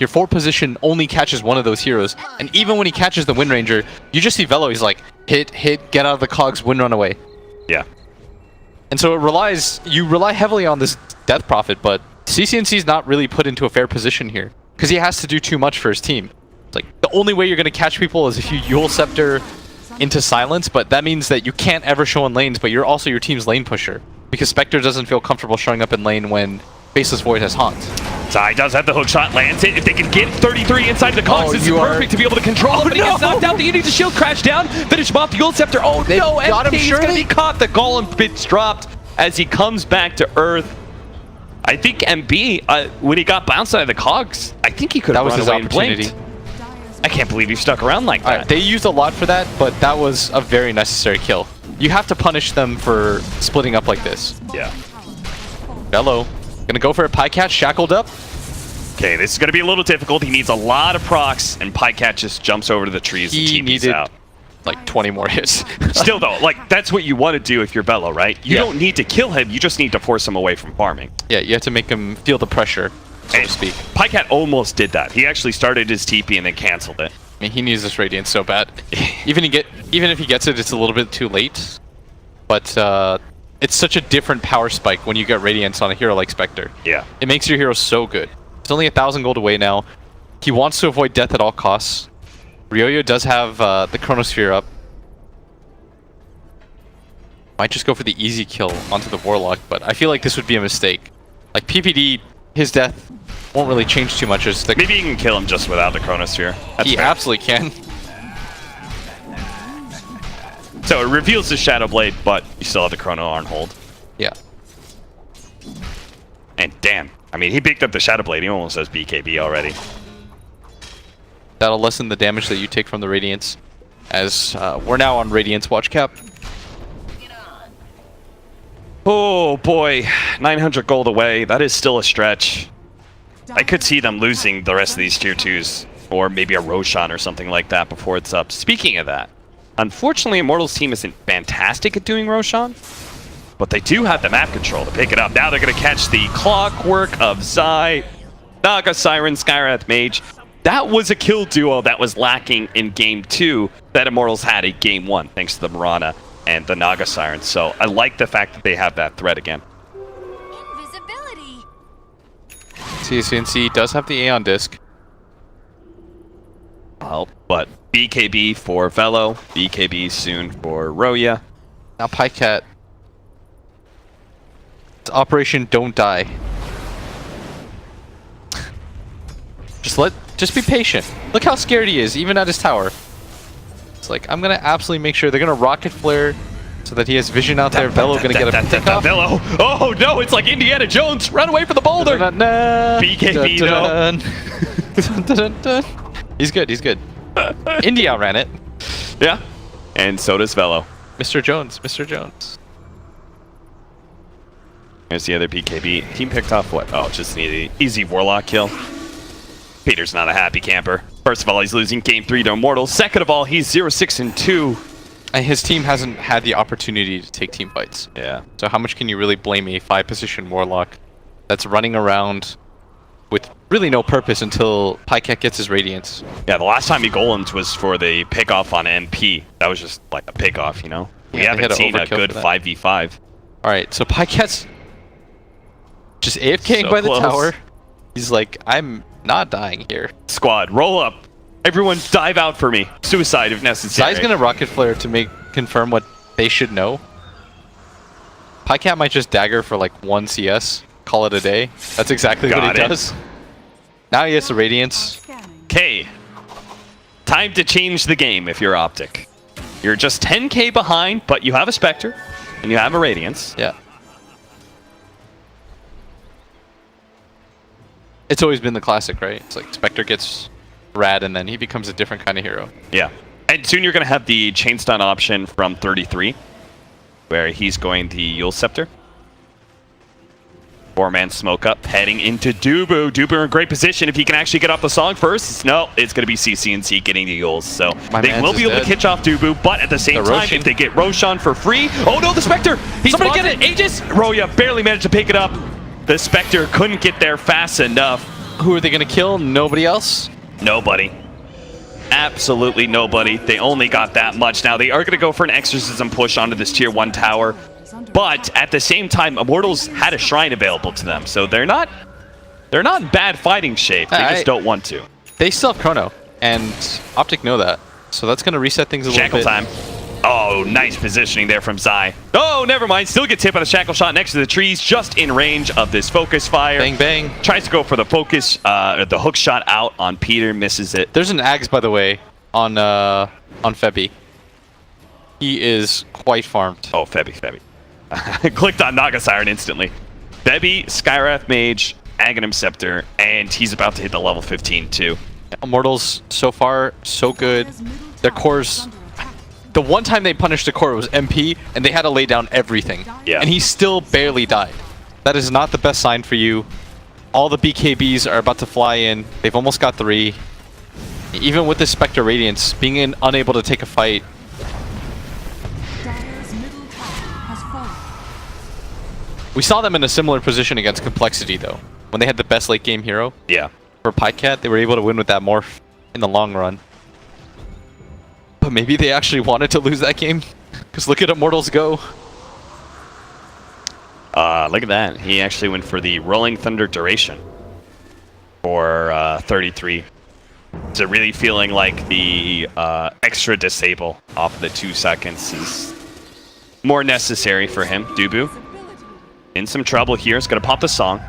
Your 4 position only catches one of those heroes, and even when he catches the Wind Ranger, you just see Velo, he's like, hit, get out of the cogs, win, run away. Yeah. And so you rely heavily on this Death Prophet, but CCNC's not really put into a fair position here, because he has to do too much for his team. It's like, the only way you're going to catch people is if you Yule Scepter into silence, but that means that you can't ever show in lanes, but you're also your team's lane pusher, because Spectre doesn't feel comfortable showing up in lane when Faceless Void has Haunt. Zai does have the hook shot, lands it. If they can get 33 inside the cogs, this is perfect to be able to control him, but he gets knocked out. The Unity Shield crash down, finish him off the Yule Scepter. Oh no, MK is going to be caught. The Golem bits dropped as he comes back to Earth. I think MB, when he got bounced out of the cogs, I think he could have run away and blinked. I can't believe he stuck around like that. Right, they used a lot for that, but that was a very necessary kill. You have to punish them for splitting up like this. Yeah. Velo, gonna go for a Pycat, shackled up. Okay, this is gonna be a little difficult. He needs a lot of procs, and Pycat just jumps over to the trees and TPs out. Like 20 more hits. Still though, like that's what you want to do if you're Velo, right? You don't need to kill him, you just need to force him away from farming. Yeah, you have to make him feel the pressure, so to speak. Pycat almost did that. He actually started his TP and then canceled it. I mean, he needs this Radiance so bad. Even if he gets it, it's a little bit too late. But it's such a different power spike when you get Radiance on a hero like Spectre. Yeah. It makes your hero so good. It's only 1,000 gold away now. He wants to avoid death at all costs. Ryoyo does have the Chronosphere up. Might just go for the easy kill onto the Warlock, but I feel like this would be a mistake. Like PPD, his death won't really change too much. As maybe you can kill him just without the Chronosphere. He absolutely can. So it reveals the Shadow Blade, but you still have the Chrono on hold. Yeah. And damn, I mean, he picked up the Shadow Blade. He almost has BKB already. That'll lessen the damage that you take from the Radiance, as we're now on Radiance Watch Cap. Oh boy, 900 gold away. That is still a stretch. I could see them losing the rest of these tier 2s, or maybe a Roshan or something like that before it's up. Speaking of that, unfortunately, Immortals team isn't fantastic at doing Roshan, but they do have the map control to pick it up. Now they're going to catch the Clockwork of Zai, Naga Siren, Skywrath Mage. That was a kill duo that was lacking in Game 2 that Immortals had in Game 1, thanks to the Mirana and the Naga Siren. So I like the fact that they have that threat again. Invisibility. CCNC does have the Aeon Disc. Well, but BKB for Velo, BKB soon for Roya. Now Pycat. It's Operation Don't Die. Just be patient. Look how scared he is, even at his tower. It's like, I'm gonna absolutely make sure they're gonna rocket flare so that he has vision out there. Velo gonna get a pick off. Velo. Oh no, it's like Indiana Jones. Run away from the boulder. BKB no. He's good, he's good. Indy outran it. Yeah. And so does Velo. Mr. Jones, Mr. Jones. Here's the other BKB. Team picked off what? Oh, just an easy Warlock kill. Peter's not a happy camper. First of all, he's losing Game 3 to Immortals. Second of all, he's 0-6-2. And his team hasn't had the opportunity to take team fights. Yeah. So how much can you really blame a 5-position Warlock that's running around with really no purpose until Pycat gets his Radiance? Yeah, the last time he golemed was for the pick-off on MP. That was just like a pick-off, you know? We haven't seen a good 5v5. Alright, so Pycat's just AFKing So by the close. tower. He's like, I'm not dying here. Squad, roll up. Everyone dive out for me. Suicide if necessary. Zai's gonna rocket flare to confirm what they should know. Pycat might just dagger for like 1 CS. Call it a day. That's exactly what he does. Now he has the Radiance. Okay. Time to change the game if you're Optic. You're just 10k behind, but you have a Spectre, and you have a Radiance. Yeah. It's always been the classic, right? It's like Spectre gets rad and then he becomes a different kind of hero. Yeah. And soon you're going to have the chain stun option from 33, where he's going the Yule Scepter. 4-man smoke up, heading into Dubu. Dubu in great position if he can actually get off the song first. No, it's going to be CCNC getting the Yules. So they will be able to catch off Dubu, but at the same time, if they get Roshan for free... Oh no, the Spectre! Somebody get it! Aegis! Roya barely managed to pick it up. The Spectre couldn't get there fast enough. Who are they going to kill? Nobody else? Nobody. Absolutely nobody. They only got that much. Now, they are going to go for an exorcism push onto this tier 1 tower. But at the same time, Immortals had a shrine available to them. So they're not in bad fighting shape. They just don't want to. They still have Chrono. And Optic know that. So that's going to reset things a little Shackle bit. time. Oh, nice positioning there from Zai. Oh, never mind. Still gets hit by the shackle shot next to the trees, just in range of this focus fire. Bang, bang. Tries to go for the focus, the hook shot out on Peter, misses it. There's an Ags, by the way, on Febby. He is quite farmed. Oh, Febby. Clicked on Naga Siren instantly. Febby, Skywrath Mage, Aghanim Scepter, and he's about to hit the level 15 too. Immortals, so far, so good. Their cores... The one time they punished the core was MP, and they had to lay down everything. Yeah. And he still barely died. That is not the best sign for you. All the BKBs are about to fly in. They've almost got 3. Even with the Spectre Radiance, being unable to take a fight. We saw them in a similar position against Complexity, though. When they had the best late game hero. Yeah. For Pycat, they were able to win with that morph in the long run. But maybe they actually wanted to lose that game. Because look at Immortals go. Look at that. He actually went for the Rolling Thunder duration for 33. Is it really feeling like the extra disable off of the 2 seconds is more necessary for him? Dubu in some trouble here. Is going to pop the song.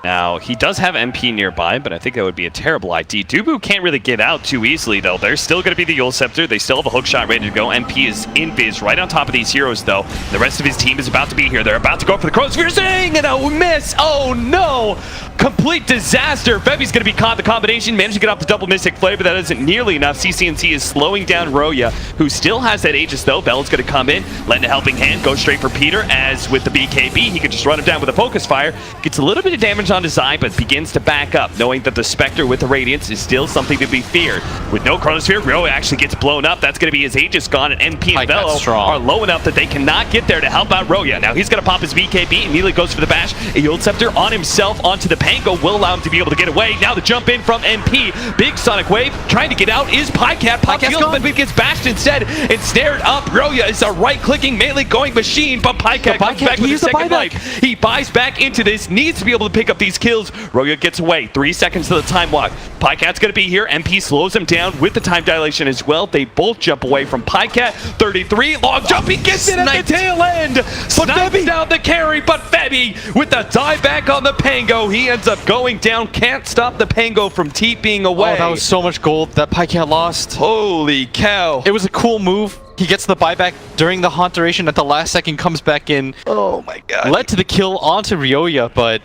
Now, he does have MP nearby, but I think that would be a terrible ID. Dubu can't really get out too easily, though. There's still going to be the Yule Scepter. They still have a hook shot ready to go. MP is in biz right on top of these heroes, though. The rest of his team is about to be here. They're about to go for the Chronosphere Zing, and a miss! Oh, no! Complete disaster. Febby's going to be caught the combination. Managed to get off the double Mystic Flare, but that isn't nearly enough. CCNC is slowing down Roya, who still has that Aegis, though. Bell's going to come in, lend a helping hand, go straight for Peter, as with the BKB, he can just run him down with a Focus Fire. Gets a little bit of damage on his eye, but begins to back up, knowing that the Spectre with the Radiance is still something to be feared. With no Chronosphere, Roya actually gets blown up. That's going to be his Aegis gone, and MP and Bello are low enough that they cannot get there to help out Roya. Now he's going to pop his BKB, immediately goes for the bash. A Yule Scepter on himself onto the Pango will allow him to be able to get away. Now the jump in from MP. Big Sonic Wave trying to get out is Pycat. Pycat's gone, but gets bashed instead and snared up. Roya is a right-clicking, melee-going machine, but Pycat comes back with a second life. He buys back into this, needs to be able to pick up these kills. Roya gets away. 3 seconds to the time walk. Pycat's going to be here. MP slows him down with the time dilation as well. They both jump away from Pycat. 33. Long jump. He gets it at the tail end. Snipes down the carry, but Febby with the dive back on the Pango. He ends up going down. Can't stop the Pango from TPing away. Oh, that was so much gold that Pycat lost. Holy cow. It was a cool move. He gets the buyback during the haunt duration at the last second, comes back in. Oh my god. Led to the kill onto Ryoya, but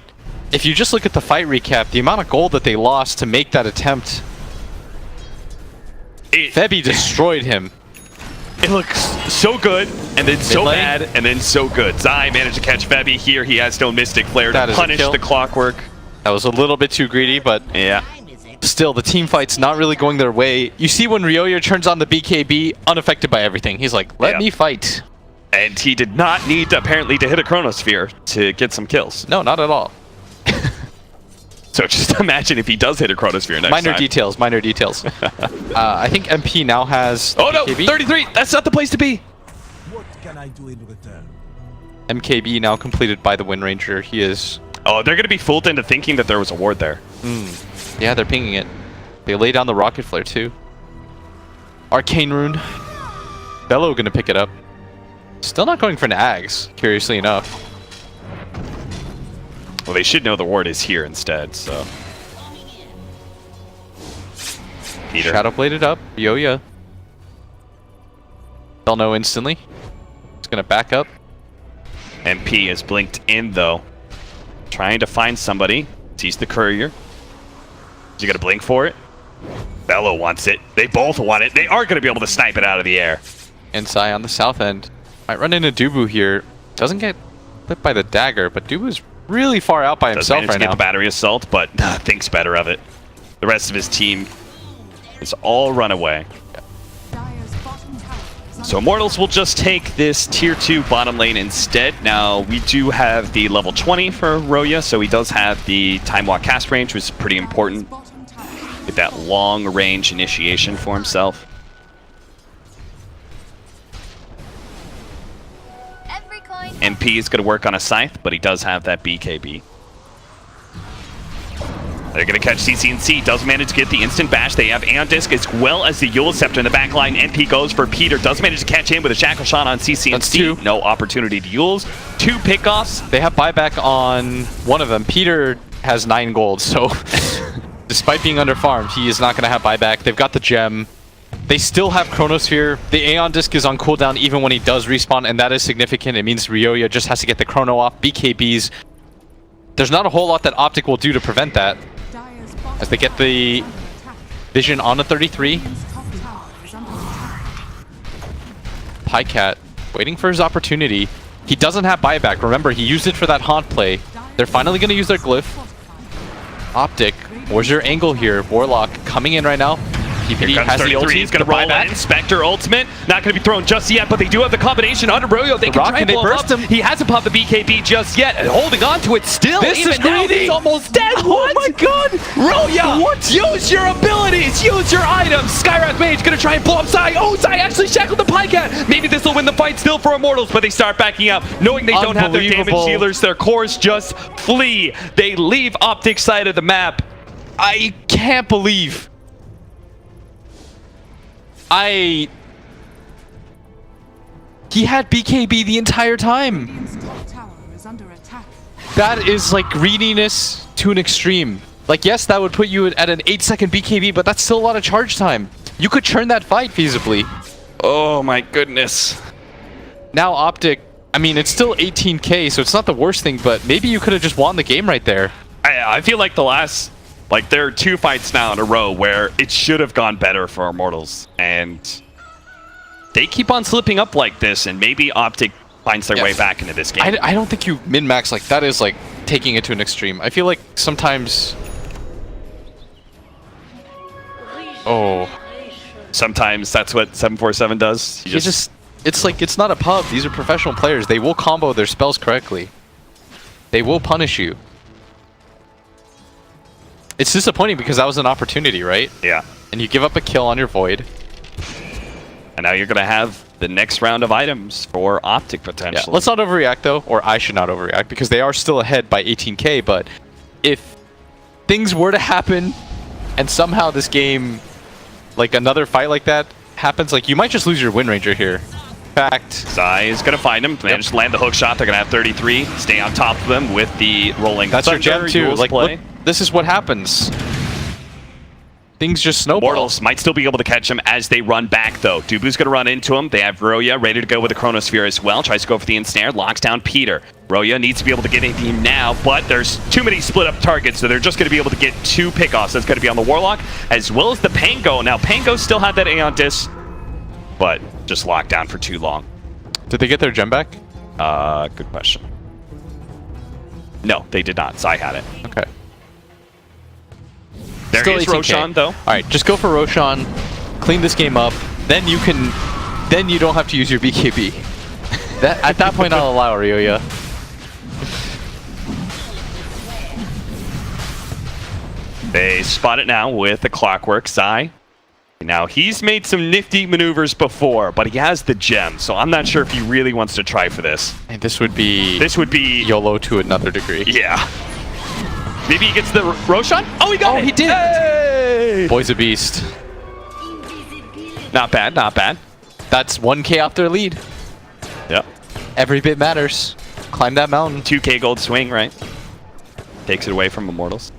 if you just look at the fight recap, the amount of gold that they lost to make that attempt, Febby destroyed him. It looks so good, and then so Mid-lane. bad, and then so good. Zai managed to catch Febby here. He has no Mystic Flare to punish the Clockwork. That was a little bit too greedy, but yeah. Still, the team fight's not really going their way. You see when Ryoya turns on the BKB, unaffected by everything. He's like, let me fight. And he did not need, apparently, to hit a Chronosphere to get some kills. No, not at all. So just imagine if he does hit a Chronosphere next time. Minor details, minor details. I think MP now has Oh no, BKB. 33! That's not the place to be! What can I do in return? MKB now completed by the Wind Ranger. He is... Oh, they're going to be fooled into thinking that there was a ward there. Yeah, they're pinging it. They lay down the Rocket Flare too. Arcane Rune. Bello gonna pick it up. Still not going for an Ags, curiously enough. Well, they should know the ward is here instead, so... Peter. Shadow bladed up. Ryoya. They'll know instantly. It's gonna back up. MP is blinked in, though. Trying to find somebody. Sees the courier. Is he gonna blink for it? Bello wants it. They both want it. They are gonna be able to snipe it out of the air. And Sai on the south end. Might run into Dubu here. Doesn't get clipped by the dagger, but Dubu's really far out by himself right to get now. the battery assault, but thinks better of it. The rest of his team is all run away. So Immortals will just take this tier 2 bottom lane instead. Now, we do have the level 20 for Roya, so he does have the time walk cast range, which is pretty important. Get that long range initiation for himself. Every coin. MP is going to work on a scythe, but he does have that BKB. They're going to catch CCNC. Does manage to get the instant bash. They have Aeon Disc as well as the Eul Scepter in the back line. MP goes for Peter. Does manage to catch him with a Shackle Shot on CCNC. That's two. No opportunity to Euls. 2 pickoffs. They have buyback on one of them. Peter has 9 gold, so despite being underfarmed, he is not going to have buyback. They've got the gem. They still have Chronosphere. The Aeon Disc is on cooldown even when he does respawn, and that is significant. It means Ryoya just has to get the Chrono off. BKBs. There's not a whole lot that Optic will do to prevent that, as they get the vision on the 33. Pycat waiting for his opportunity. He doesn't have buyback. Remember, he used it for that haunt play. They're finally going to use their glyph. Optic, where's your angle here? Warlock coming in right now. PPD Here comes has the 33. ulti. He's going to roll in. Spectre ultimate. Not going to be thrown just yet, but they do have the combination under Royo. They can try and blow burst him up. He hasn't popped the BKB just yet, and holding on to it still. This Even is now, greedy. he's almost dead. What? Oh my god! Roya! What? Use your abilities! Use your items! Skywrath Mage going to try and blow up Zai. Oh, Zai actually shackled the Pycat. Maybe this will win the fight still for Immortals, but they start backing up, knowing they don't have their damage Unbelievable. dealers. Their cores just flee. They leave Optic side of the map. I can't believe. He had BKB the entire time. That is like greediness to an extreme. Like, yes, that would put you at an 8-second BKB, but that's still a lot of charge time. You could turn that fight feasibly. Oh my goodness. Now Optic, I mean, it's still 18k, so it's not the worst thing, but maybe you could have just won the game right there. I feel like there are 2 fights now in a row where it should have gone better for Immortals, and they keep on slipping up like this, and maybe Optic finds their way back into this game. I don't think you min-max like that. Is like taking it to an extreme. I feel like sometimes... Oh. Sometimes that's what 747 does. You just It's like, it's not a pub. These are professional players. They will combo their spells correctly. They will punish you. It's disappointing because that was an opportunity, right? Yeah. And you give up a kill on your Void. And now you're going to have the next round of items for Optic Yeah. potentially. Let's not overreact though, or I should not overreact, because they are still ahead by 18k, but if things were to happen and somehow this game, like another fight like that happens, like you might just lose your Wind Ranger here. Fact. Zai is going to find him. Managed to land the hook shot. They're going to have 33. Stay on top of them with the rolling That's your thunder. gem too. Yule's Like, play. look, this is what happens. Things just snowball. Immortals might still be able to catch him as they run back, though. Dubu's going to run into him. They have Roya ready to go with the Chronosphere as well. Tries to go for the ensnare. Locks down Peter. Roya needs to be able to get into him now, but there's too many split-up targets, so they're just going to be able to get 2 pickoffs. That's going to be on the Warlock, as well as the Pango. Now, Pango still had that Aeon Disc, but just locked down for too long. Did they get their gem back? Good question. No, they did not. Zai had it. Okay. There Still is 18K. Roshan, though. All right, just go for Roshan, clean this game up. Then you don't have to use your BKB. At that point, I'll allow Ryoya. They spot it now with the Clockwork. Zai. Now, he's made some nifty maneuvers before, but he has the gem, so I'm not sure if he really wants to try for this. And this would be YOLO to another degree. Yeah. Maybe he gets the Roshan? Oh, he got it! He did! Hey! Boy's a beast. Not bad, not bad. That's 1k off their lead. Yep. Every bit matters. Climb that mountain. 2k gold swing, right? Takes it away from Immortals.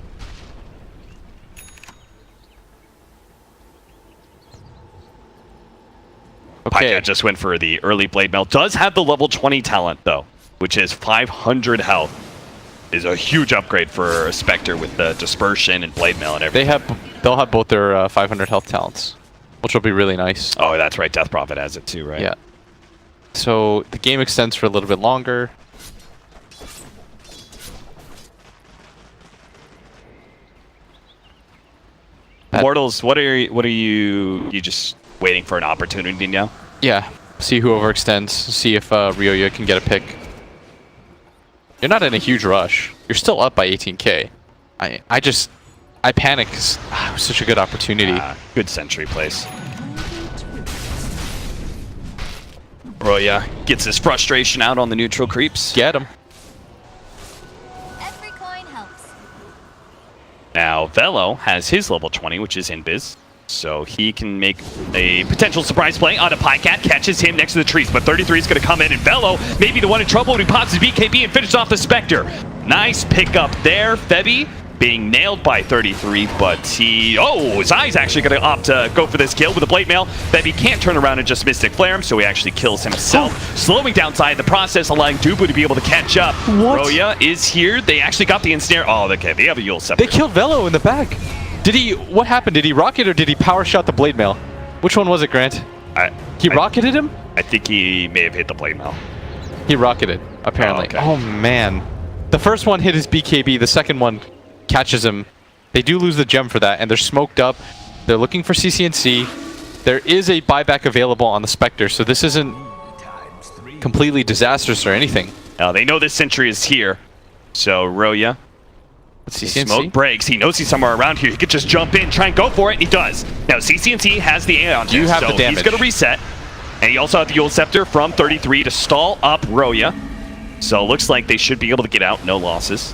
Okay. Pycat just went for the early Blade Mail. Does have the level 20 talent, though, which is 500 health. Is a huge upgrade for a Spectre with the Dispersion and Blade Mail and everything. They'll have both their 500 health talents, which will be really nice. Oh, that's right. Death Prophet has it too, right? Yeah. So the game extends for a little bit longer. Immortals, what are you just waiting for an opportunity now? Yeah. See who overextends. See if Ryoya can get a pick. You're not in a huge rush. You're still up by 18k. I panic because it was such a good opportunity. Good sentry place. Roya gets his frustration out on the neutral creeps. Get him. Every coin helps. Now, Velo has his level 20, which is Invis. So he can make a potential surprise play on a Pycat, catches him next to the trees. But 33 is going to come in, and Velo may be the one in trouble when he pops his BKB and finishes off the Spectre. Nice pickup there. Febby being nailed by 33, but Zai's actually going to opt to go for this kill with a Blade Mail. Febby can't turn around and just Mystic Flare him, so he actually kills himself, slowing down Zai in the process, allowing Dubu to be able to catch up. What? Roya is here. They actually got the ensnare. Oh, okay, they have a Yule Scepter. They killed Velo in the back. Did he? What happened? Did he rocket or did he power shot the Blade Mail? Which one was it, Grant? He rocketed him? I think he may have hit the Blade Mail. He rocketed, apparently. Oh, okay. Oh, man. The first one hit his BKB. The second one catches him. They do lose the gem for that, and they're smoked up. They're looking for CCNC. There is a buyback available on the Spectre, so this isn't completely disastrous or anything. Now, they know this sentry is here, so Roya, CCNC? smoke breaks. He knows he's somewhere around here. He could just jump in, try and go for it, and he does. Now, CCNC has the A on You him, have so the damage. he's going to reset. And he also has the Yule Scepter from 33 to stall up Roya. So it looks like they should be able to get out, no losses.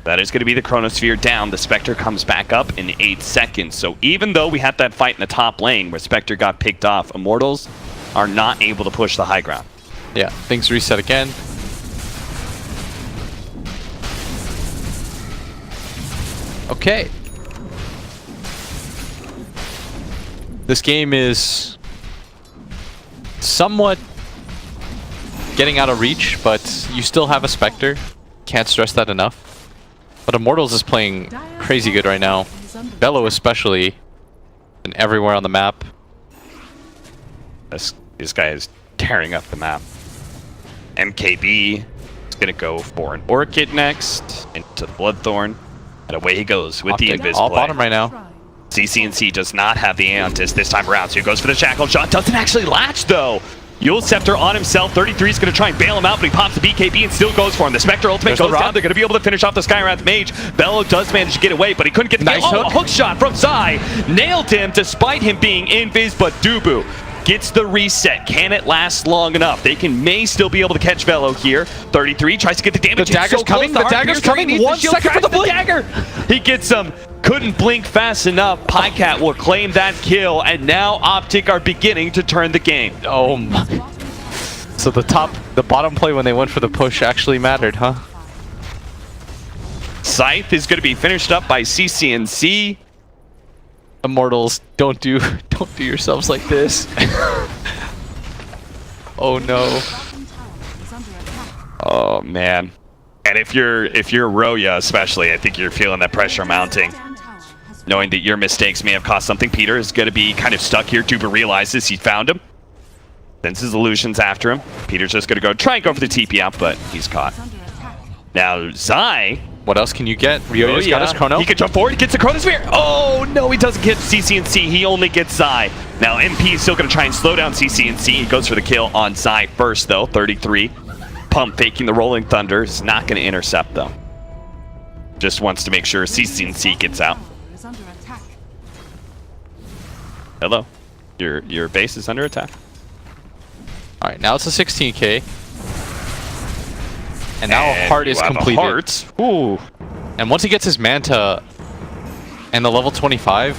That is going to be the Chronosphere down. The Spectre comes back up in 8 seconds. So even though we had that fight in the top lane where Spectre got picked off, Immortals are not able to push the high ground. Yeah, things reset again. Okay. This game is somewhat getting out of reach, but you still have a Spectre. Can't stress that enough. But Immortals is playing crazy good right now. Velo especially, and everywhere on the map. This guy is tearing up the map. MKB is going to go for an Orchid next, into the Bloodthorn, and away he goes with Optic, the Invis all play. bottom right now. CCNC does not have the Aeontis this time around, so he goes for the Shackle Shot. Doesn't actually latch, though. Yule Scepter on himself. 33 is going to try and bail him out, but he pops the BKB and still goes for him. The Spectre ultimate goes down. They're going to be able to finish off the Skywrath Mage. Bello does manage to get away, but he couldn't get the Nice kill. hook. A hook shot from Zai. Nailed him despite him being invis, but Dubu gets the reset. Can it last long enough? They may still be able to catch Velo here. 33 tries to get the damage. The dagger's coming. The dagger's coming. 1 second for the blink. Dagger. He gets some. Couldn't blink fast enough. Pycat will claim that kill, and now Optic are beginning to turn the game. Oh my. So the bottom play when they went for the push actually mattered, huh? Scythe is going to be finished up by CCNC. Immortals, don't do yourselves like this. Oh no. Oh man. And if you're Roya especially, I think you're feeling that pressure mounting. Knowing that your mistakes may have cost something. Peter is going to be kind of stuck here. Duba realizes he found him. Sends his illusions after him. Peter's just going to try and go for the TP out, but he's caught. Now Zai. What else can you get? Ryoya's got his chrono. He can jump forward. He gets the Chronosphere. Oh no, he doesn't get CCNC. He only gets Zai. Now MP is still going to try and slow down CCNC. He goes for the kill on Zai first though. 33. Pump faking the Rolling Thunder. Is not going to intercept though. Just wants to make sure CCNC gets out. Hello. Your base is under attack. All right, now it's a 16k. And now a heart is completed. Heart. Ooh. And once he gets his Manta and the level 25,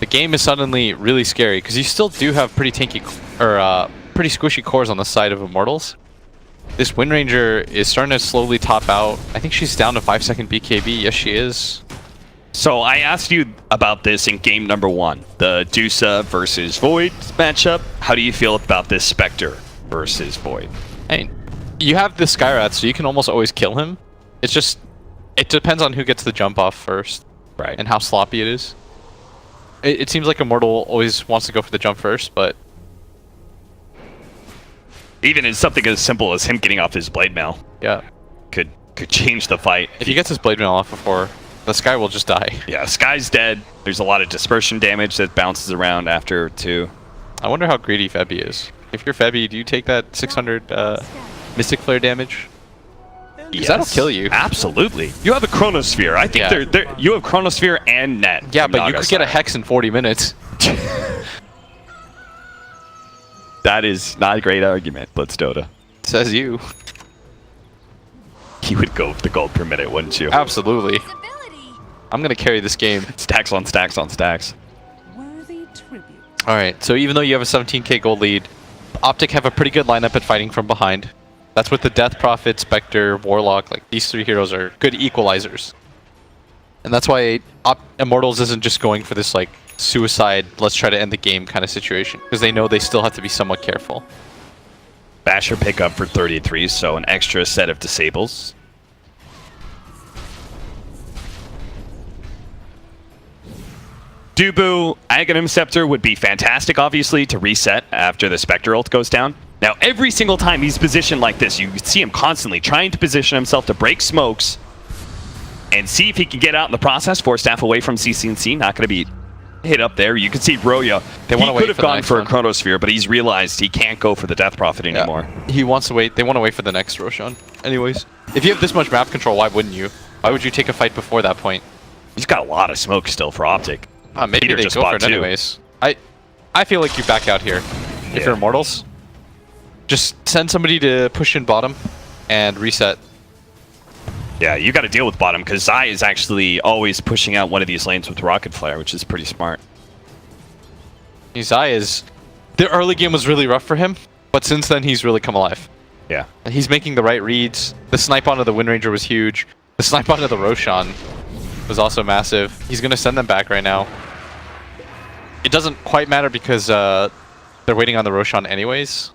the game is suddenly really scary because you still do have pretty tanky or pretty squishy cores on the side of Immortals. This Windranger is starting to slowly top out. I think she's down to 5-second BKB. Yes, she is. So I asked you about this in game number 1, the Dusa versus Void matchup. How do you feel about this Spectre versus Void? I mean, you have the Skywrath, so you can almost always kill him. It's just, it depends on who gets the jump off first. Right. And how sloppy it is. It seems like Immortal always wants to go for the jump first, but... Even in something as simple as him getting off his Blade Mail yeah. could change the fight. If he gets his Blade Mail off before, the Sky will just die. Yeah, Sky's dead. There's a lot of dispersion damage that bounces around after too. I wonder how greedy Febby is. If you're Febby, do you take that 600 Mystic Flare damage? Because that'll kill you. Absolutely. You have a Chronosphere. I think you have Chronosphere and Net. Yeah, but you could get a Hex in 40 minutes. That is not a great argument, Blitz Dota. Says you. You would go for the gold per minute, wouldn't you? Absolutely. Visibility. I'm going to carry this game. Stacks on stacks on stacks. Worthy tribute. Alright, so even though you have a 17k gold lead, Optic have a pretty good lineup at fighting from behind. That's with the Death Prophet, Spectre, Warlock. Like, these three heroes are good equalizers. And that's why Immortals isn't just going for this, like, suicide, let's try to end the game kind of situation. Because they know they still have to be somewhat careful. Basher pickup for 33, so an extra set of disables. Dubu, Aghanim Scepter would be fantastic, obviously, to reset after the Spectre ult goes down. Now, every single time he's positioned like this, you see him constantly trying to position himself to break smokes and see if he can get out in the process. 4 staff away from CCNC, not going to be hit up there. You can see Roya. He could have gone for a Chronosphere, but he's realized he can't go for the Death Prophet anymore. Yeah. He wants to wait. They want to wait for the next Roshan. Anyways, if you have this much map control, why wouldn't you? Why would you take a fight before that point? He's got a lot of smoke still for Optic. Maybe Peter they just go for bought it two. anyways. I feel like you back out here. If you're Immortals, just send somebody to push in bottom and reset. Yeah, you got to deal with bottom because Zai is actually always pushing out one of these lanes with Rocket Flare, which is pretty smart. Zai is... The early game was really rough for him, but since then he's really come alive. Yeah. And he's making the right reads. The snipe onto the Wind Ranger was huge. The snipe onto the Roshan was also massive. He's going to send them back right now. It doesn't quite matter because they're waiting on the Roshan anyways,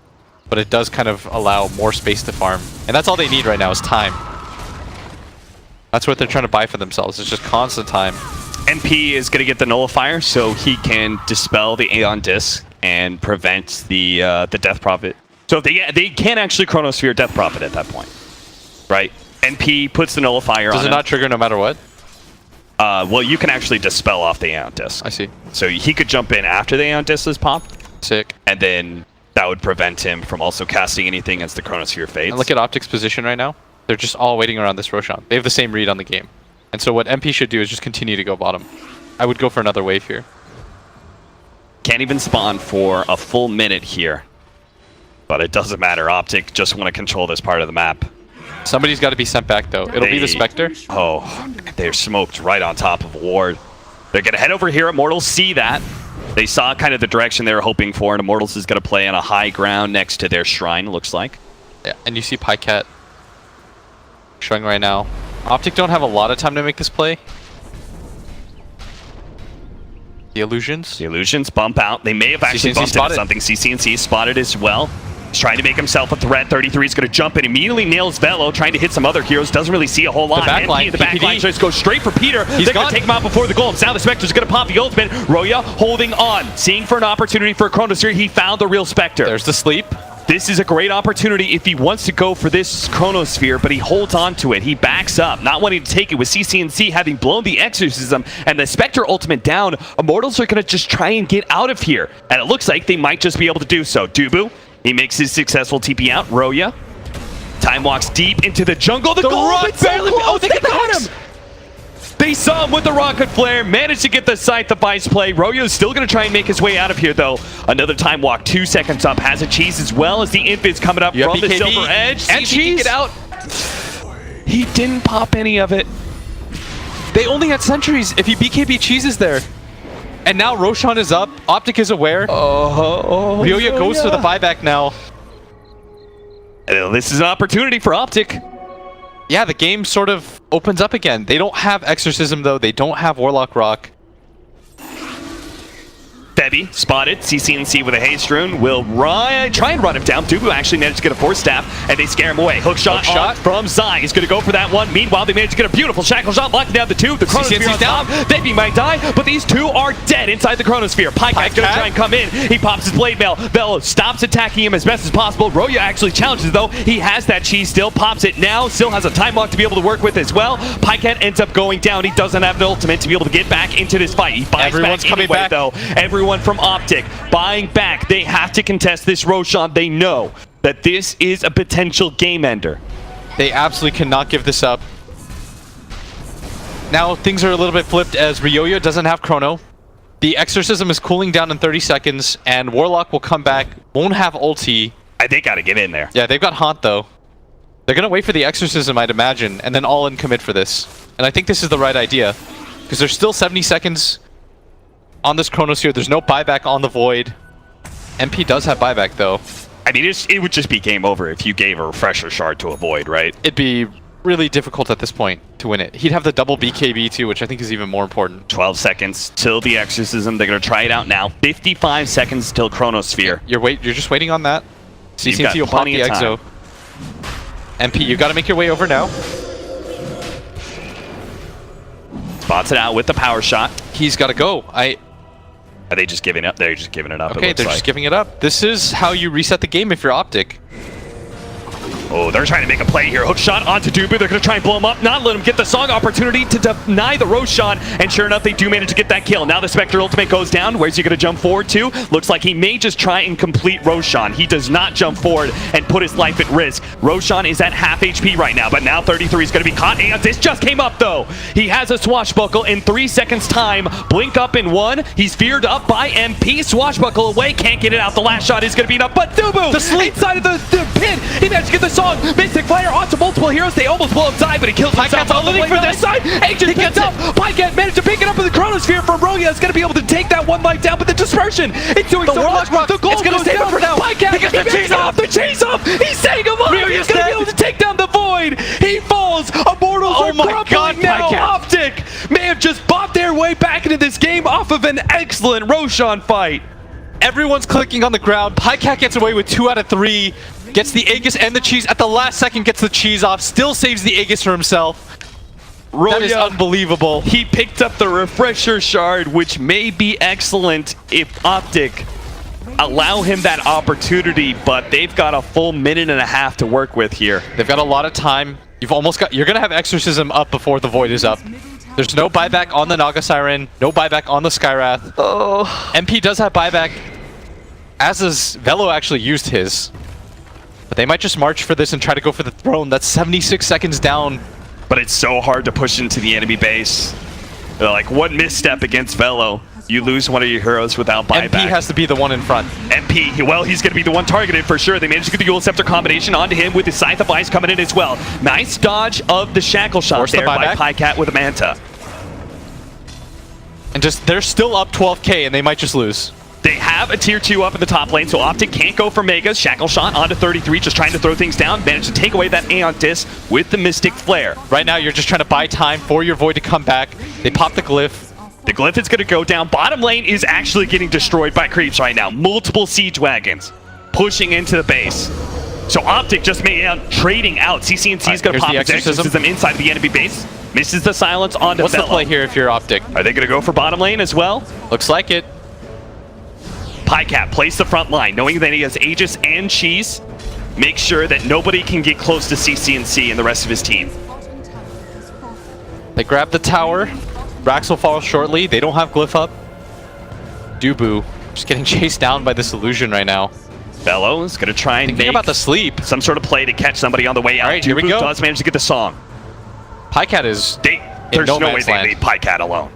but it does kind of allow more space to farm. And that's all they need right now is time. That's what they're trying to buy for themselves. It's just constant time. NP is going to get the Nullifier so he can dispel the Aeon Disc and prevent the Death Prophet. So they can actually Chronosphere Death Prophet at that point, right? NP puts the Nullifier on Does it not trigger no matter what? Well, you can actually dispel off the Aeon Disc. I see. So he could jump in after the Aeon Disc is popped. Sick. And then that would prevent him from also casting anything as the Chronosphere fades. And look at Optic's position right now. They're just all waiting around this Roshan. They have the same read on the game. And so what MP should do is just continue to go bottom. I would go for another wave here. Can't even spawn for a full minute here. But it doesn't matter. Optic just want to control this part of the map. Somebody's got to be sent back, though. It'll be the Spectre. Oh, they're smoked right on top of Ward. They're going to head over here. Immortals see that. They saw kind of the direction they were hoping for, and Immortals is going to play on a high ground next to their shrine, looks like. Yeah, and you see Pycat showing right now. Optic don't have a lot of time to make this play. The Illusions. The Illusions bump out. They may have actually CCNC bumped into spotted. something. CCNC spotted as well. He's trying to make himself a threat. 33 is going to jump in, immediately nails Velo, trying to hit some other heroes. Doesn't really see a whole lot. backline, The backline just goes straight for Peter. They're going to take him out before the goal. Now the Spectre's going to pop the ultimate. Roya holding on, seeing for an opportunity for a Chronosphere. He found the real Spectre. There's the sleep. This is a great opportunity if he wants to go for this Chronosphere, but he holds on to it. He backs up, not wanting to take it with CCNC having blown the Exorcism and the Spectre ultimate down. Immortals are going to just try and get out of here, and it looks like they might just be able to do so. Dubu, he makes his successful TP out. Roya, time walks deep into the jungle. The goal barely. Oh, they got him! They saw him with the Rocket Flare, managed to get the Scythe device play. Royo's still going to try and make his way out of here, though. Another time walk, 2 seconds up, has a cheese as well as the Infant's coming up from the Silver Edge. And cheese. Get out. He didn't pop any of it. They only had sentries if he BKB cheeses there. And now Roshan is up. Optic is aware. Ryoya goes for the buyback now. This is an opportunity for Optic. Yeah, the game sort of opens up again. They don't have Exorcism, though. They don't have Warlock Rock. Febby spotted. CCNC with a haste rune will try and run him down. Dubu actually managed to get a 4-staff, and they scare him away. Hook shot from Zai. He's going to go for that one. Meanwhile, they managed to get a beautiful shackle shot, locking down the 2. The Chronosphere on top. Febby might die, but these 2 are dead inside the Chronosphere. Pycat's going to try and come in. He pops his blade mail. Velo stops attacking him as best as possible. Roya actually challenges, though. He has that cheese still. Pops it now. Still has a time walk to be able to work with as well. Pycat ends up going down. He doesn't have the ultimate to be able to get back into this fight. He buys Everyone's back coming anyway, back. though. Everyone everyone from Optic buying back. They have to contest this Roshan. They know that this is a potential game ender. They absolutely cannot give this up. Now things are a little bit flipped as Ryoyo doesn't have Chrono. The Exorcism is cooling down in 30 seconds, and Warlock will come back, won't have ulti. They gotta get in there. Yeah, they've got Haunt though. They're gonna wait for the Exorcism, I'd imagine, and then all in commit for this. And I think this is the right idea, because there's still 70 seconds on this Chronosphere. There's no buyback on the Void. MP does have buyback though. I mean, it would just be game over if you gave a refresher shard to avoid, right? It'd be really difficult at this point to win it. He'd have the double BKB too, which I think is even more important. 12 seconds till the Exorcism. They're going to try it out now. 55 seconds till Chronosphere. You're just waiting on that. CCNC will pop the plenty of Exo. MP, you got to make your way over now. Spots it out with the power shot. He's got to go. Are they just giving up? They're just giving it up. Okay, they're just giving it up. This is how you reset the game if you're Optic. Oh, they're trying to make a play here. Hook shot onto Dubu. They're going to try and blow him up, not let him get the Song opportunity to deny the Roshan. And sure enough, they do manage to get that kill. Now the Spectre ultimate goes down. Where's he going to jump forward to? Looks like he may just try and complete Roshan. He does not jump forward and put his life at risk. Roshan is at half HP right now, but now 33 is going to be caught. And this just came up, though. He has a Swashbuckle in 3 seconds' time. Blink up in 1. He's feared up by MP. Swashbuckle away. Can't get it out. The last shot is going to be enough. But Dubu, the sleep side of the pin. He managed to get the Song. Mystic Fire onto multiple heroes. They almost blow him die, but he kills himself all the way for this side. Agent picked up. Pycat managed to pick it up with the Chronosphere from Roya. Is going to be able to take that one life down, but the dispersion, it's doing so much. The gold goes down for now. Pycat gets the chase off. The chase off. He's staying alive. He's going to be able to take down the Void. He falls. Immortals are crumbling now. Optic may have just bought their way back into this game off of an excellent Roshan fight. Everyone's clicking on the ground. Pycat gets away with 2 out of 3. Gets the Aegis and the cheese. At the last second, gets the cheese off. Still saves the Aegis for himself. That is unbelievable. He picked up the refresher shard, which may be excellent if Optic allow him that opportunity, but they've got a full minute and a half to work with here. They've got a lot of time. You're gonna have Exorcism up before the Void is up. There's no buyback on the Naga Siren, no buyback on the Skywrath. Oh. MP does have buyback, as is Velo actually used his. But they might just march for this and try to go for the throne. That's 76 seconds down. But it's so hard to push into the enemy base. They're like, one misstep against Velo, you lose one of your heroes without buyback. MP has to be the one in front. MP, well, he's going to be the one targeted for sure. They managed to get the Eul Scepter combination onto him with his Scythe of Ice coming in as well. Nice dodge of the Shackle shot there by Pycat with a Manta. And they're still up 12k and they might just lose. They have a tier 2 up in the top lane, so Optic can't go for Megas. Shackle shot onto 33, just trying to throw things down. Managed to take away that Aeon Disc with the Mystic Flare. Right now, you're just trying to buy time for your Void to come back. They pop the Glyph. The Glyph is going to go down. Bottom lane is actually getting destroyed by creeps right now. Multiple Siege Wagons pushing into the base. So Optic just made out trading out. CCNC is going to pop his Exorcism inside the enemy base. Misses the silence onto What's Velo. the play here if you're Optic? Are they going to go for bottom lane as well? Looks like it. Pycat plays the front line, knowing that he has Aegis and Cheese. Make sure that nobody can get close to CCNC and the rest of his team. They grab the tower. Rax will fall shortly. They don't have Glyph up. Dubu just getting chased down by this illusion right now. Velo is going to try and make about the sleep. Some sort of play to catch somebody on the way out. All right, here we go. Does manage to get the Song. Pycat is There's no way they leave Pycat alone.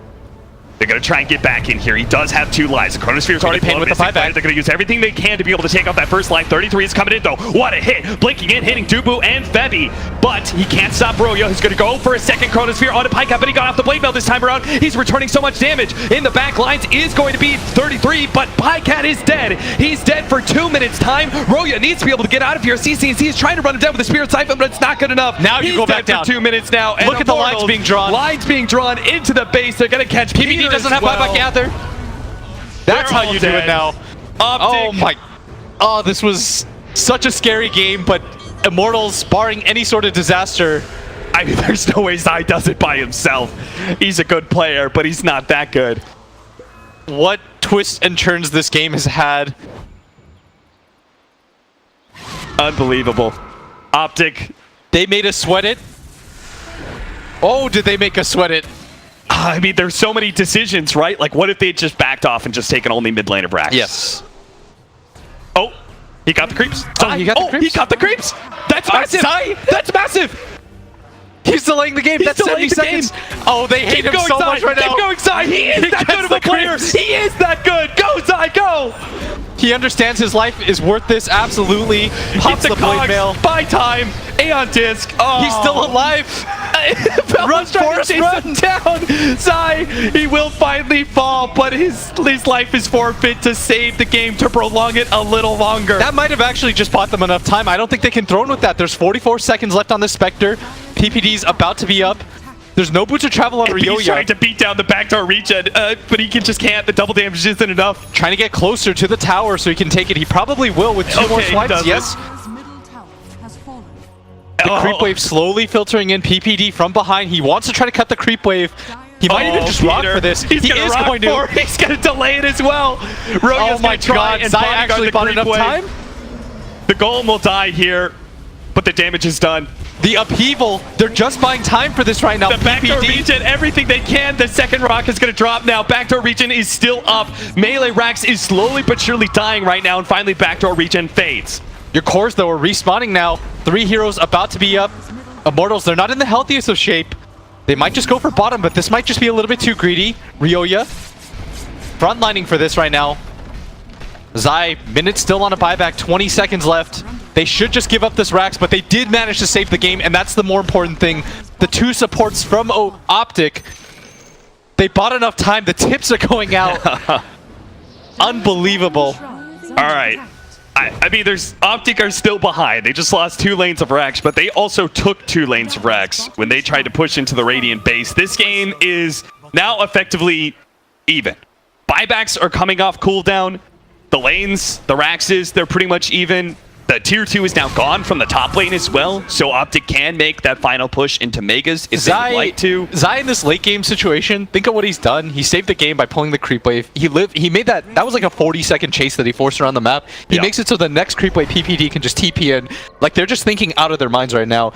They're going to try and get back in here. He does have 2 lives. The Chronosphere is already pain with the buyback. They're going to use everything they can to be able to take off that first life. 33 is coming in, though. What a hit. Blinking in, hitting Dubu and Febby. But he can't stop Royo. He's going to go for a second Chronosphere onto Pycat, but he got off the Blade Mail this time around. He's returning so much damage. In the back lines is going to be 33, but Pycat is dead. He's dead for 2 minutes time. Royo needs to be able to get out of here. CCNC is trying to run him down with the Spirit Siphon, but it's not good enough. Now you go back down. For 2 minutes now. Look at the lines being drawn. Lines being drawn into the base. They're going to catch PBD doesn't have buyback either. That's how you do it now. Optic. Oh my. Oh, this was such a scary game, but Immortals, barring any sort of disaster. I mean, there's no way Zai does it by himself. He's a good player, but he's not that good. What twists and turns this game has had. Unbelievable. Optic. They made us sweat it. Oh, did they make us sweat it? I mean, there's so many decisions, right? Like, what if they just backed off and just taken only mid lane of Rax? Yes. Oh, he got the creeps. He got the creeps? He got the creeps. That's massive. That's massive. He's delaying the game. He's That's 70 delaying the seconds. Oh, they hate him so much right now. Keep going, Zai. He is that good of a player. He is that good. Go, Zai, go. He understands his life is worth this. Absolutely. Pops the blade mail. Buy time. Aeon disc. Oh. He's still alive. Run, Forrest, run down. Zai, he will finally fall, but his life is forfeit to save the game, to prolong it a little longer. That might have actually just bought them enough time. I don't think they can throw in with that. There's 44 seconds left on the Spectre. PPD's about to be up. There's no boots of travel on Ryoya. He's trying to beat down the backdoor regen, but he just can't. The double damage isn't enough. Trying to get closer to the tower so he can take it. He probably will with two more swipes. Yes. His middle tower has fallen. The creep wave slowly filtering in. PPD from behind. He wants to try to cut the creep wave. He might even just rock for this. He's going to. He's going to delay it as well. Oh my god, Zai actually bought enough time? The golem will die here, but the damage is done. The upheaval, they're just buying time for this right now. The backdoor regen, everything they can. The second rock is going to drop now. Backdoor regen is still up. Melee Rax is slowly but surely dying right now, and finally backdoor regen fades. Your cores, though, are respawning now. 3 heroes about to be up. Immortals, they're not in the healthiest of shape. They might just go for bottom, but this might just be a little bit too greedy. Ryoya, frontlining for this right now. Zai, minutes still on a buyback, 20 seconds left. They should just give up this Rax, but they did manage to save the game, and that's the more important thing. The 2 supports from Optic, they bought enough time. The tips are going out. Unbelievable. All right. I mean, Optic are still behind. They just lost 2 lanes of Rax, but they also took 2 lanes of Rax when they tried to push into the Radiant base. This game is now effectively even. Buybacks are coming off cooldown. The lanes, the Raxes, they're pretty much even. The tier 2 is now gone from the top lane as well, so Optic can make that final push into Megas if they would like to. Zai in this late game situation, think of what he's done. He saved the game by pulling the creep wave. He made that was like a 40-second chase that he forced around the map. He makes it so the next creep wave PPD can just TP in. Like, they're just thinking out of their minds right now.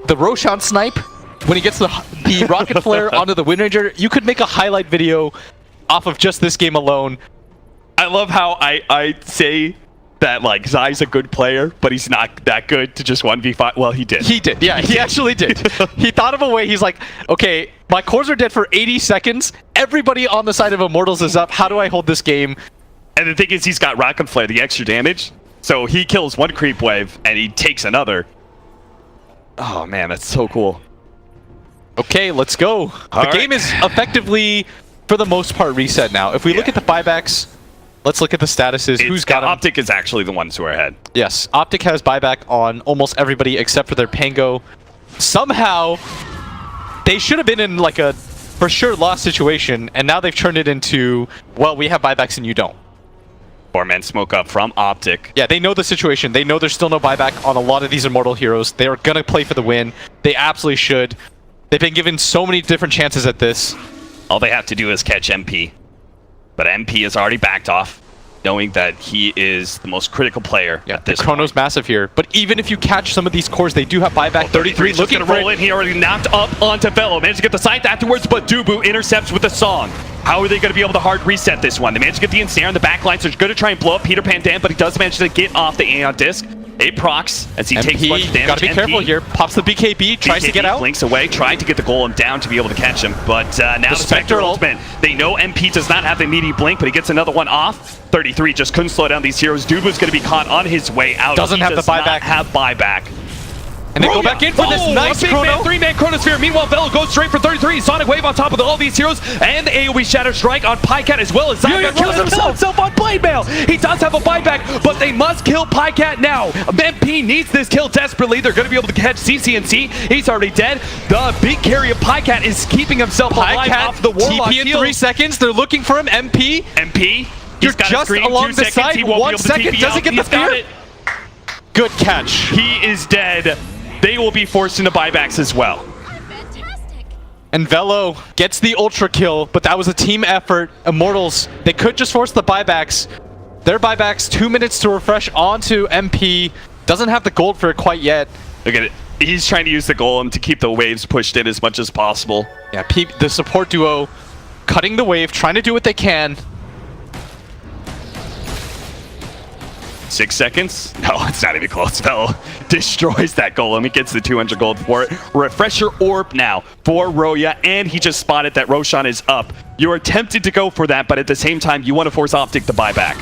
The Roshan snipe, when he gets the rocket flare onto the Wind Ranger, you could make a highlight video off of just this game alone. I love how I say that, like, Zai's a good player, but he's not that good to just 1v5. Well, he did. He did. Yeah, he actually did. He thought of a way. He's like, okay, my cores are dead for 80 seconds. Everybody on the side of Immortals is up. How do I hold this game? And the thing is, he's got Rocket Flare, the extra damage. So he kills 1 creep wave, and he takes another. Oh, man, that's so cool. Okay, let's go. The game is effectively, for the most part, reset now. If we look at the buybacks, let's look at the statuses. Who's got them? Optic is actually the ones who are ahead. Yes, Optic has buyback on almost everybody except for their Pango. Somehow, they should have been in like a for sure lost situation, and now they've turned it into, well, we have buybacks and you don't. 4-man smoke up from Optic. Yeah, they know the situation. They know there's still no buyback on a lot of these Immortal heroes. They are going to play for the win. They absolutely should. They've been given so many different chances at this. All they have to do is catch MP. But MP has already backed off, knowing that he is the most critical player at this the Chrono's point. massive here. But even if you catch some of these cores, they do have buyback. 33 looking to roll in. He already knocked up onto Velo. Managed to get the scythe afterwards, but Dubu intercepts with the song. How are they going to be able to hard reset this one? They managed to get the ensnare on the back line, so he's going to try and blow up Peter Pan Dam, but he does manage to get off the Aeon disc. It procs as he takes a bunch of damage. Gotta be careful here. Pops the BKB, tries to get out. Blinks away, trying to get the golem down to be able to catch him. But now the Spectre ultimate. They know MP does not have the immediate blink, but he gets another one off. 33 just couldn't slow down these heroes. Dubu's going to be caught on his way out. Doesn't have the buyback. Have buyback. And they go back in for this nice Chrono. 3-man Chronosphere. Meanwhile, Velo goes straight for 33. Sonic Wave on top of all these heroes. And the AoE Shadow Strike on Pycat as well as Zai kills himself on Blade Mail. He does have a buyback, but they must kill Pycat now. MP needs this kill desperately. They're going to be able to catch CCNC. He's already dead. The big carry of Pycat is keeping himself alive off the Warlock TP in 3 seconds. They're looking for him. MP. You're just along the side. 1 second. Doesn't get the fear. Good catch. He is dead. They will be forced into buybacks as well. Fantastic. And Velo gets the ultra kill, but that was a team effort. Immortals, they could just force the buybacks. Their buybacks, 2 minutes to refresh onto MP. Doesn't have the gold for it quite yet. Look at it. He's trying to use the golem to keep the waves pushed in as much as possible. Yeah, the support duo cutting the wave, trying to do what they can. 6 seconds? No, it's not even close. Velo destroys that golem. He gets the 200 gold for it. Refresher orb now for Roya, and he just spotted that Roshan is up. You are tempted to go for that, but at the same time, you want to force Optic to buy back.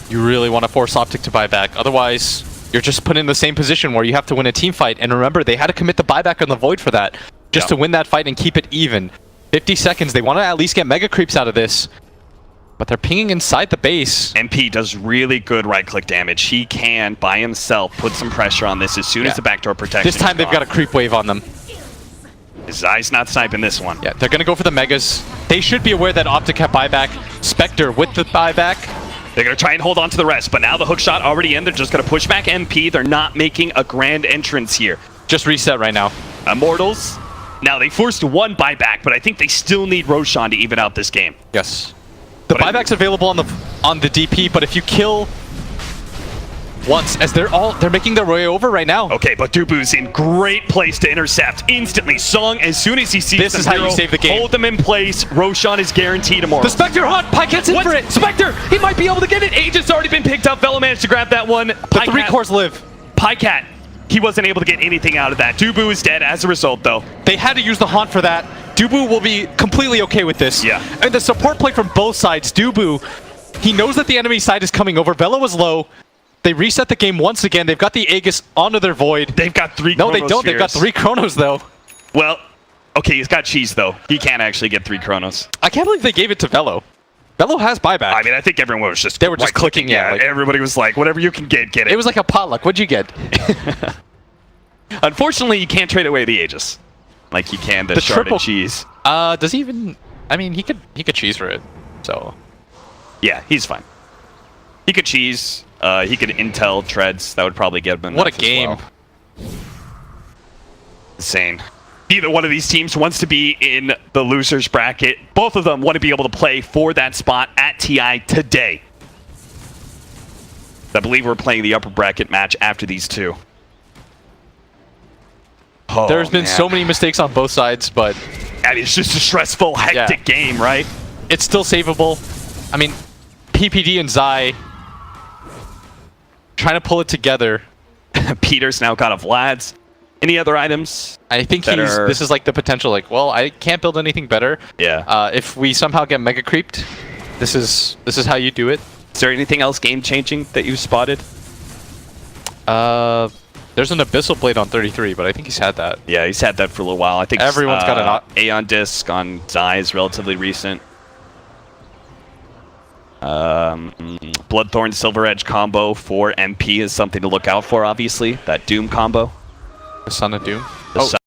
You really want to force Optic to buy back. Otherwise, you're just put in the same position where you have to win a team fight. And remember, they had to commit the buyback on the Void for that, just to win that fight and keep it even. 50 seconds. They want to at least get mega creeps out of this. But they're pinging inside the base. MP does really good right-click damage. He can, by himself, put some pressure on this as soon as the backdoor protection This time is they've gone. got a creep wave on them. Zai's not sniping this one. Yeah, they're going to go for the megas. They should be aware that Optic have buyback. Spectre with the buyback. They're going to try and hold on to the rest, but now the hook shot already in. They're just going to push back MP. They're not making a grand entrance here. Just reset right now. Immortals. Now, they forced one buyback, but I think they still need Roshan to even out this game. Yes. The buyback's available on the DP, but if you kill once, as they're making their way over right now. Okay, but Dubu's in great place to intercept instantly. Song, as soon as he sees This is how you save the game. Hold them in place. Roshan is guaranteed tomorrow. The Spectre hunt! Pycat's in for it! Spectre! He might be able to get it. Aegis already been picked up. Velo managed to grab that one. The 3 cores live. Pycat, he wasn't able to get anything out of that. Dubu is dead as a result, though. They had to use the haunt for that. Dubu will be completely okay with this. Yeah. And the support play from both sides. Dubu, he knows that the enemy side is coming over. Velo is low. They reset the game once again. They've got the Aegis onto their Void. They've got 3 No, they Chronospheres. don't. They've got 3 Chronos, though. Well, okay, he's got cheese, though. He can't actually get 3 Chronos. I can't believe they gave it to Velo. Velo has buyback. I mean, I think everyone was just... They were just clicking, yeah. Like, everybody was like, whatever you can get it. it was like a potluck. What'd you get? Unfortunately, you can't trade away the Aegis. Like you can the shard triple of cheese. Does he even... I mean, he could cheese for it, so... Yeah, he's fine. He could cheese. He could intel treads. That would probably get him. What a game. Well. Insane. Either one of these teams wants to be in the losers bracket. Both of them want to be able to play for that spot at TI today. I believe we're playing the upper bracket match after these two. Oh, There's been so many mistakes on both sides, but... And it's just a stressful, hectic game, right? It's still savable. I mean, PPD and Zai trying to pull it together. Peter's now got a Vlad's. Any other items? I think this is like the potential, like, well, I can't build anything better. Yeah. If we somehow get mega creeped, this is how you do it. Is there anything else game-changing that you spotted? There's an Abyssal Blade on 33, but I think he's had that. Yeah, he's had that for a little while. I think everyone's got an Aeon Disc on Zai is relatively recent. Bloodthorn Silver Edge combo for MP is something to look out for, obviously. That Doom combo. The Son of Doom. The